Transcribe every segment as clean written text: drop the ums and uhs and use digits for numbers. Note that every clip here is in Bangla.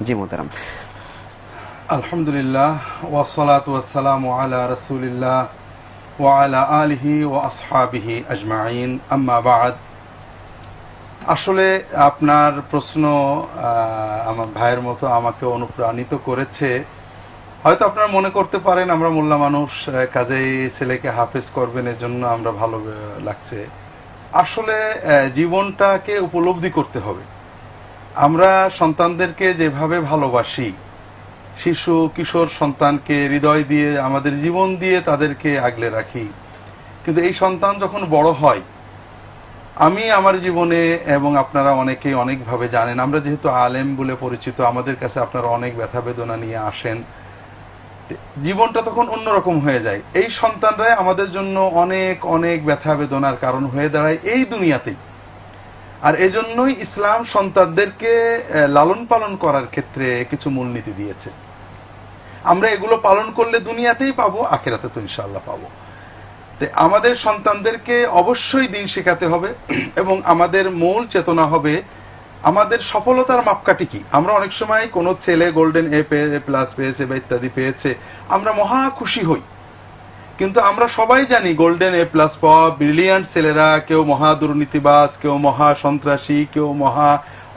জি মোহতারাম। আলহামদুলিল্লাহ ওয়াসসালাতু ওয়াসসালামু আলা রাসূলিল্লাহ ওয়া আলা আলিহি ওয়া আসহাবিহি আজমাইন, আম্মা বা'দ। আসলে আপনার প্রশ্ন আমার ভাইয়ের মতো আমাকে অনুপ্রাণিত করেছে। হয়তো আপনারা মনে করতে পারেন আমরা মোল্লা মানুষ, কাজেই ছেলেকে হাফেজ করবেন, এর জন্য আমরা ভালো লাগছে। আসলে জীবনটাকে উপলব্ধি করতে হবে। আমরা সন্তানদেরকে যেভাবে ভালোবাসি, শিশু কিশোর সন্তানকে হৃদয় দিয়ে আমাদের জীবন দিয়ে তাদেরকে আগলে রাখি, কিন্তু এই সন্তান যখন বড় হয়, আমি আমার জীবনে এবং আপনারা অনেকেই অনেকভাবে জানেন, আমরা যেহেতু আলেম বলে পরিচিত, আমাদের কাছে আপনারা অনেক ব্যথা বেদনা নিয়ে আসেন, জীবনটা তখন অন্যরকম হয়ে যায়। এই সন্তানরাই আমাদের জন্য অনেক অনেক ব্যথা বেদনার কারণ হয়ে দাঁড়ায় এই দুনিয়াতেই। আর এজন্যই ইসলাম সন্তানদেরকে লালন পালন করার ক্ষেত্রে কিছু মূলনীতি দিয়েছে। আমরা এগুলো পালন করলে দুনিয়াতেই পাবো, আখিরাতে তো ইনশাআল্লাহ পাবো। আমাদের সন্তানদেরকে অবশ্যই দিন শেখাতে হবে এবং আমাদের মূল চেতনা হবে আমাদের সফলতার মাপকাঠি কি। আমরা অনেক সময় কোনো ছেলে গোল্ডেন এ প্লাস পেয়েছে বা ইত্যাদি পেয়েছে, আমরা মহা খুশি হই, কিন্তু আমরা সবাই জানি গোল্ডেন এ প্লাস পাওয়া ব্রিলিয়ান্ট ছেলেরা কেউ মহা দুর্নীতিবাজ, কেউ মহা সন্ত্রাসী, কেউ মহা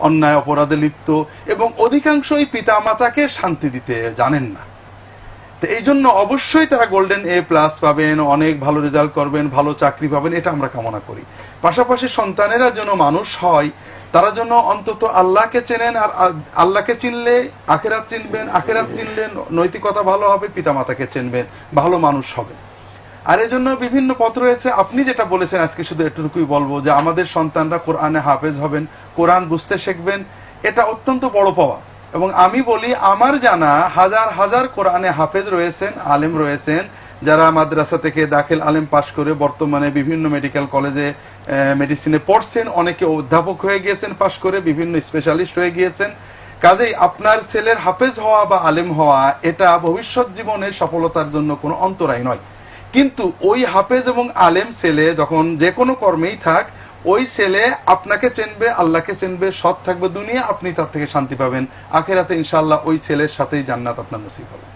অন্যায় অপরাধে লিপ্ত, এবং অধিকাংশই পিতা মাতাকে শান্তি দিতে জানেন না। তো এই জন্য অবশ্যই তারা গোল্ডেন এ প্লাস পাবেন, অনেক ভালো রেজাল্ট করবেন, ভালো চাকরি পাবেন, এটা আমরা কামনা করি। পাশাপাশি সন্তানেরা যেন মানুষ হয়, তারা যেন অন্তত আল্লাহকে চেনেন, আর আল্লাহকে চিনলে আখিরাত চিনবেন, আখিরাত চিনলে নৈতিকতা ভালো হবে, পিতা মাতাকে চিনবেন, ভালো মানুষ হবে। আর এই জন্য বিভিন্ন পথ রয়েছে। আপনি যেটা বলেছেন, আজকে শুধু এটুকুই বলবো যে আমাদের সন্তানরা কোরআনে হাফেজ হবেন, কোরআন বুঝতে শিখবেন, এটা অত্যন্ত বড় পাওয়া। এবং আমি বলি, আমার জানা হাজার হাজার কোরআনে হাফেজ রয়েছেন, আলেম রয়েছেন, যারা মাদ্রাসা থেকে দাখিল আলেম পাশ করে বর্তমানে বিভিন্ন মেডিকেল কলেজে মেডিসিনে পড়ছেন, অনেকে অধ্যাপক হয়ে গিয়েছেন পাশ করে, বিভিন্ন স্পেশালিস্ট হয়ে গিয়েছেন। কাজেই আপনার ছেলের হাফেজ হওয়া বা আলেম হওয়া এটা ভবিষ্যৎ জীবনের সফলতার জন্য কোনো অন্তরায় নয়। কিন্তু ওই হাফেজ এবং আলেম ছেলে যখন যে কোনো কর্মেই থাক, ওই ছেলে আপনাকে চিনবে, আল্লাহকে চিনবে, সৎ থাকবে, দুনিয়া আপনি তার থেকে শান্তি পাবেন, আখিরাতে ইনশাআল্লাহ ওই ছেলের সাথেই জান্নাত আপনার নসিব হবে।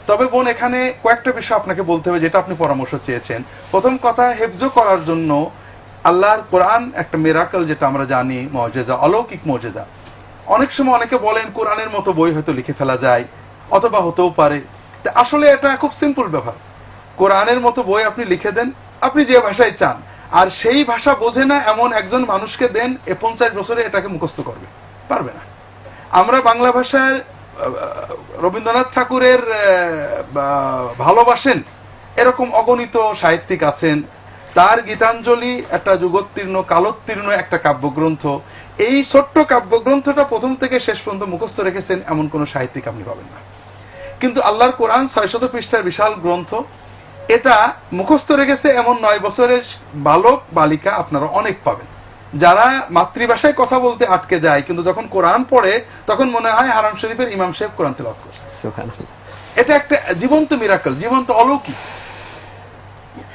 তবে বোন, এখানে কয়েকটা বিষয় আপনাকে বলতে হবে যেটা আপনি পরামর্শ চেয়েছেন। প্রথম কথা, হেফজ করার জন্য আল্লাহর কোরআন একটা মিরাকল, যেটা আমরা জানি মুআজিজা, অলৌকিক মুআজিজা। অনেক সময় অনেকে বলেন কোরআনের মতো বই হয়তো লিখে ফেলা যায়, অথবা হতেও পারে। আসলে এটা খুব সিম্পল ব্যাপার। কোরআনের মতো বই আপনি লিখে দেন, আপনি যে ভাষায় চান, আর সেই ভাষা বোঝে না এমন একজন মানুষকে দেন, 50 বছরে এটাকে মুখস্থ করবে, পারবে না। আমরা বাংলা ভাষায় রবীন্দ্রনাথ ঠাকুরের ভালোবাসেন এরকম অগণিত সাহিত্যিক আছেন। তার গীতাঞ্জলি একটা যুগোত্তীর্ণ, কালোত্তীর্ণ একটা কাব্যগ্রন্থ। এই ছোট্ট কাব্যগ্রন্থটা প্রথম থেকে শেষ পর্যন্ত মুখস্থ রেখেছেন এমন কোন সাহিত্যিক আপনি পাবেন না। কিন্তু আল্লাহর কোরআন 600 পৃষ্ঠার বিশাল গ্রন্থ, এটা মুখস্থ রেখেছে এমন 9 বছরের বালক বালিকা আপনারা অনেক পাবেন, যারা মাতৃভাষায় কথা বলতে আটকে যায়, কিন্তু যখন কোরআন পড়ে তখন মনে হয় হারাম শরীফের ইমাম সাহেব কোরআন তেলাওয়াত করছে। এটা একটা জীবন্ত মিরাকল, জীবন্ত অলৌকিক।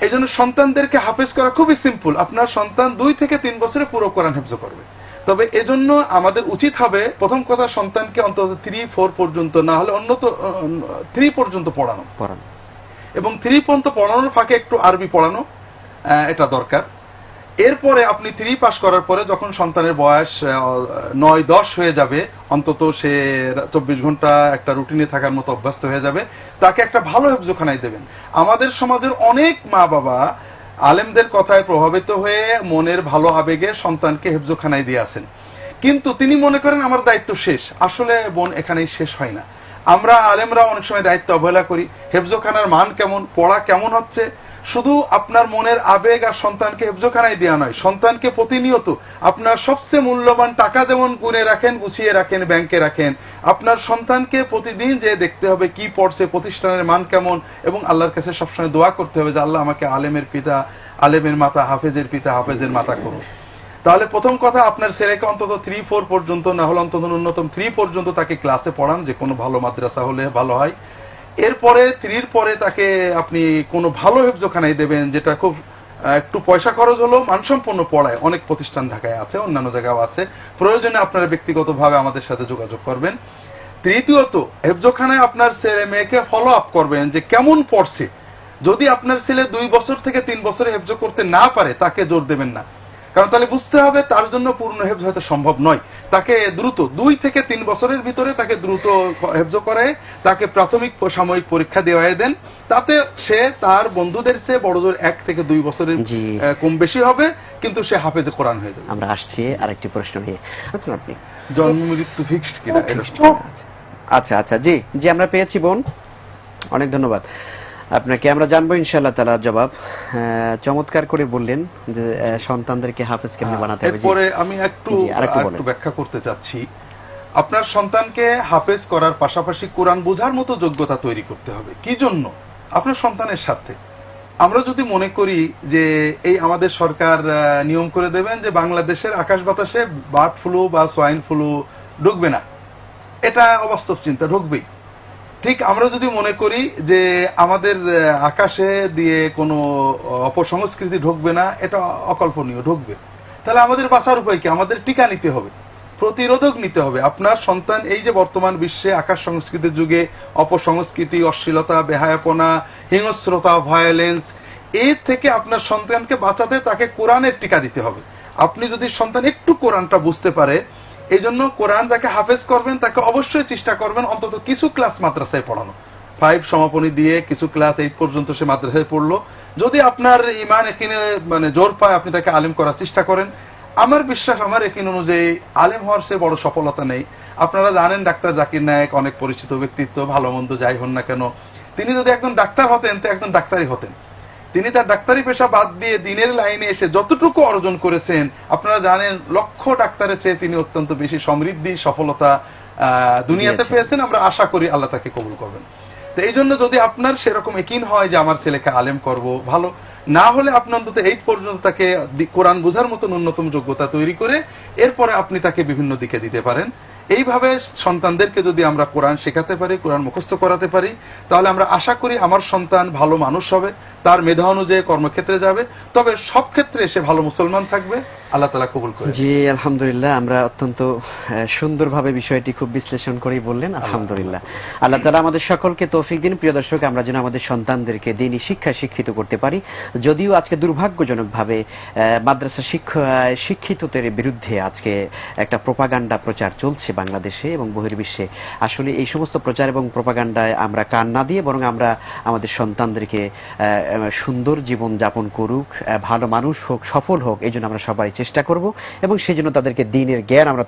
এই জন্য সন্তানদেরকে হাফেজ করা খুবই সিম্পল। আপনার সন্তান 2 থেকে 3 বছরে পুরো কোরআন হেফজ করবে। তবে এজন্য আমাদের উচিত হবে, প্রথম কথা, সন্তানকে অন্তত 3-4 পর্যন্ত, না হলে অন্তত 3 পর্যন্ত পড়ানো, এবং 3 পর্যন্ত পড়ানোর ফাঁকে একটু আরবি পড়ানো, এটা দরকার। এরপরে আপনি 3 পাস করার পরে যখন সন্তানের বয়স 9-10 হয়ে যাবে, অন্তত সে 24 ঘন্টা একটা রুটিনে থাকার মতো অভ্যস্ত হয়ে যাবে, তাকে একটা ভালো হেফজখানায় দেবেন। আমাদের সমাজের অনেক মা বাবা আলেমদের কথায় প্রভাবিত হয়ে মনের ভালো আবেগে সন্তানকে হেফজখানায় দিয়ে আসেন, কিন্তু তিনি মনে করেন আমার দায়িত্ব শেষ। আসলে বোন, এখানেই শেষ হয় না। আমরা আলেমরা অনেক সময় দায়িত্ব অবহেলা করি। হেফজখানার মান কেমন, পড়া কেমন হচ্ছে, শুধু আপনার মনের আবেগ আর সন্তানকে হেফজখানায় দেওয়া নয়, সন্তানকে প্রতিনিয়ত আপনার সবচেয়ে মূল্যবান টাকা যেমন গুনে রাখেন, গুছিয়ে রাখেন, ব্যাংকে রাখেন, আপনার সন্তানকে প্রতিদিন যে দেখতে হবে কি পড়ছে, প্রতিষ্ঠানের মান কেমন, এবং আল্লাহর কাছে সবসময় দোয়া করতে হবে যে আল্লাহ আমাকে আলেমের পিতা, আলেমের মাতা, হাফেজের পিতা, হাফেজের মাতা করুন। তাহলে প্রথম কথা, আপনার ছেলেকে অন্তত 3-4 পর্যন্ত, না হলে অন্তত ন্যূনতম 3 পর্যন্ত তাকে ক্লাসে পড়ান, যে কোনো ভালো মাদ্রাসা হলে ভালো হয়। এরপরে 3 পরে তাকে আপনি কোনো ভালো হেফজখানায় দেবেন, যেটা খুব একটু পয়সা খরচ হলেও মানসম্পন্ন পড়ায় অনেক প্রতিষ্ঠান ঢাকায় আছে, অন্যান্য জায়গাও আছে। প্রয়োজনে আপনারা ব্যক্তিগতভাবে আমাদের সাথে যোগাযোগ করবেন। তৃতীয়ত, হেফজোখানায় আপনার ছেলে মেয়েকে ফলো আপ করবেন যে কেমন পড়ছে। যদি আপনার ছেলে 2 বছর থেকে 3 বছরে হেফজ করতে না পারে, তাকে জোর দেবেন না, কারণ তাহলে বুঝতে হবে তার জন্য পূর্ণ হেফজ হয়তো সম্ভব নয়। তাকে দ্রুত 2 থেকে 3 বছরের ভিতরে তাকে দ্রুত হেফজ করে তাকে প্রাথমিক সাময়িক পরীক্ষা দেওয়াই দেন, তাতে সে তার বন্ধুদের চেয়ে বড় জোর 1 থেকে 2 বছরের কম বেশি হবে, কিন্তু সে হাফেজে কোরআন হয়ে যাবে। আমরা আসছি আরেকটি প্রশ্ন নিয়ে। আচ্ছা, আপনি জন্ম মৃত্যু ফিক্সড কিনা? আচ্ছা আচ্ছা, জি জি, আমরা পেয়েছি বোন, অনেক ধন্যবাদ আপনাকে। আমরা জানবো ইনশাআল্লাহ তাআলা জবাব। চমৎকার করে বললেন যে সন্তানদেরকে হাফেজ কেমনে বানাতে হবে। এরপরে আমি একটু ব্যাখ্যা করতে চাচ্ছি। আপনার সন্তানকে হাফেজ করার পাশাপাশি কোরআন বোঝার মতো যোগ্যতা তৈরি করতে হবে। কি জন্য? আপনার সন্তানের সাথে আমরা যদি মনে করি যে এই আমাদের সরকার নিয়ম করে দেবেন যে বাংলাদেশের আকাশ বাতাসে বার্ড ফ্লু বা সোয়াইন ফ্লু ঢুকবে না, এটা অবাস্তব চিন্তা, ঢুকবেই। ঠিক আমরা যদি মনে করি যে আমাদের আকাশে দিয়ে কোনো অপসংস্কৃতি ঢুকবে না, এটা অকল্পনীয়, ঢুকবে। তাহলে আমাদের বাঁচার উপায় কি? আমাদের টিকা নিতে হবে, প্রতিরোধক নিতে হবে। আপনার সন্তান এই যে বর্তমান বিশ্বে আকাশ সংস্কৃতির যুগে অপসংস্কৃতি, অশ্লীলতা, বেহায়াপনা, হিংস্রতা, ভায়োলেন্স, এর থেকে আপনার সন্তানকে বাঁচাতে তাকে কোরআনের টিকা দিতে হবে। আপনি যদি সন্তান একটু কোরআনটা বুঝতে পারে, এই জন্য কোরআন যাকে হাফেজ করবেন তাকে অবশ্যই চেষ্টা করবেন অন্তত কিছু ক্লাস মাদ্রাসায় পড়ানো। 5 সমাপনী দিয়ে কিছু ক্লাস 8 পর্যন্ত সে মাদ্রাসায় পড়লো। যদি আপনার ইমান এখানে জোর পায়, আপনি তাকে আলেম করার চেষ্টা করেন। আমার বিশ্বাস, আমার একিন অনুযায়ী আলেম হওয়ার সে বড় সফলতা নেই। আপনারা জানেন ডাক্তার জাকির নায়েক অনেক পরিচিত ব্যক্তিত্ব, ভালো মন্দ যাই হন না কেন, তিনি যদি একজন ডাক্তার হতেন তো একজন ডাক্তারই হতেন। তিনি তার ডাক্তারি পেশা বাদ দিয়ে দিনের লাইনে এসে যতটুকু অর্জন করেছেন, আপনারা জানেন লক্ষ ডাক্তারের চেয়ে তিনি অত্যন্ত বেশি সমৃদ্ধি, সফলতা দুনিয়াতে পেয়েছেন। আমরা আশা করি আল্লাহ তাকে কবুল করবেন। তো এই জন্য যদি আপনার সেরকম একিন হয় যে আমার ছেলেকে আলেম করব, ভালো। না হলে আপনি অন্তত 8 পর্যন্ত তাকে কোরআন বোঝার মতো ন্যূনতম যোগ্যতা তৈরি করে এরপরে আপনি তাকে বিভিন্ন দিকে দিতে পারেন। এইভাবে সন্তানদেরকে যদি আমরা কোরআন শেখাতে পারি, কোরআন মুখস্থ করাতে পারি, তাহলে আমরা আশা করি আমার সন্তান ভালো মানুষ হবে, তার মেধা অনুযায়ী কর্মক্ষেত্রে যাবে, তবে সব ক্ষেত্রে সে ভালো মুসলমান থাকবে। আল্লাহ তাআলা কবুল করে। জি আলহামদুলিল্লাহ, আমরা অত্যন্ত সুন্দরভাবে বিষয়টি খুব বিশ্লেষণ করেই বললেন। আলহামদুলিল্লাহ, আল্লাহ তাআলা আমাদের সকলকে তৌফিক দিন। প্রিয় দর্শক, আমরা যেন আমাদের সন্তানদেরকে দ্বীনি শিক্ষায় শিক্ষিত করতে পারি। যদিও আজকে দুর্ভাগ্যজনকভাবে মাদ্রাসা শিক্ষিতদের বিরুদ্ধে আজকে একটা প্রোপাগান্ডা প্রচার চলছে বাংলাদেশে এবং বহির্বিশ্বে। আসলে এই সমস্ত প্রচার এবং প্রোপাগান্ডায় আমরা কান না দিয়ে বরং আমরা আমাদের সন্তানদেরকে সুন্দর জীবন যাপন করুক, ভালো মানুষ হোক, সফল হোক, এই জন্য আমরা সবাই চেষ্টা করব এবং সেই জন্য তাদেরকে দ্বীনের জ্ঞান আমরা